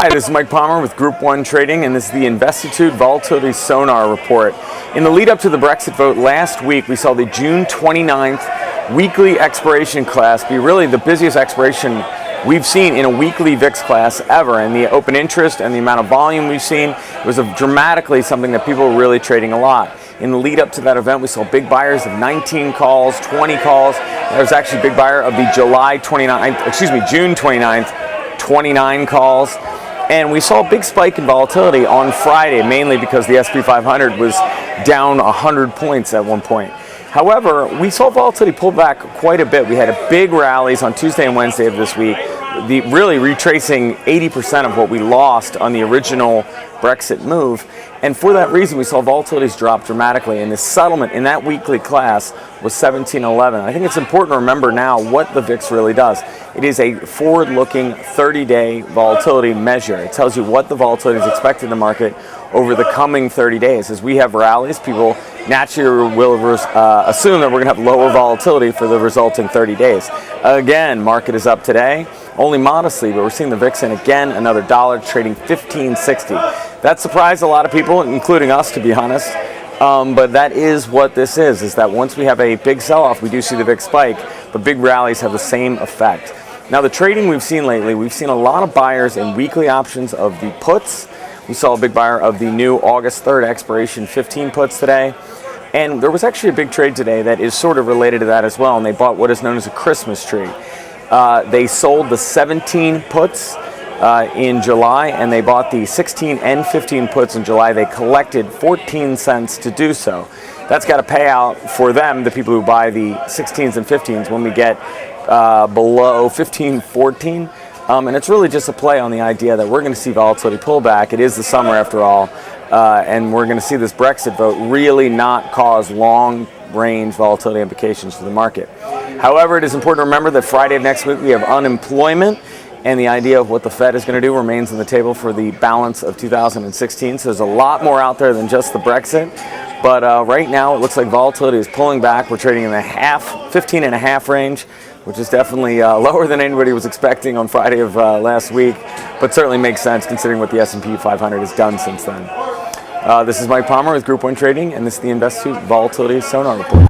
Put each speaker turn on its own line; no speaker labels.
Hi, this is Mike Palmer with Group 1 Trading, and this is the Investitude Volatility Sonar Report. In the lead up to the Brexit vote last week, we saw the June 29th weekly expiration class be really the busiest expiration we've seen in a weekly VIX class ever. And the open interest and the amount of volume we've seen was dramatically something that people were really trading a lot. In the lead up to that event, we saw big buyers of 19 calls, 20 calls. There was actually a big buyer of the June 29th, 29 calls. And we saw a big spike in volatility on Friday, mainly because the S&P 500 was down 100 points at one point. However, we saw volatility pull back quite a bit. We had big rallies on Tuesday and Wednesday of this week, really retracing 80% of what we lost on the original Brexit move. And for that reason, we saw volatilities drop dramatically. And the settlement in that weekly class was 1711. I think it's important to remember now what the VIX really does. It is a forward-looking 30-day volatility measure. It tells you what the volatility is expected in the market over the coming 30 days. As we have rallies, people naturally will assume that we're going to have lower volatility for the resulting 30 days. Again, market is up today, only modestly, but we're seeing the VIX in again another dollar, trading 15.60. That surprised a lot of people, including us, to be honest. But that is what this is that once we have a big sell-off, we do see the VIX spike, but big rallies have the same effect. Now, the trading we've seen lately, we've seen a lot of buyers in weekly options of the puts. We saw a big buyer of the new August 3rd expiration 15 puts today. And there was actually a big trade today that is sort of related to that as well, and they bought what is known as a Christmas tree. They sold the 17 puts in July, and they bought the 16 and 15 puts in July. They collected 14 cents to do so. That's got to pay out for them, the people who buy the 16s and 15s, when we get below 15.14. And it's really just a play on the idea that we're going to see volatility pull back. It is the summer after all, and we're going to see this Brexit vote really not cause long-range volatility implications for the market. However, it is important to remember that Friday of next week we have unemployment, and the idea of what the Fed is going to do remains on the table for the balance of 2016. So there's a lot more out there than just the Brexit. But right now it looks like volatility is pulling back. We're trading in the 15.5 range, which is definitely lower than anybody was expecting on Friday of last week, but certainly makes sense considering what the S&P 500 has done since then. This is Mike Palmer with Group 1 Trading, and this is the Investitude Volatility Sonar Report.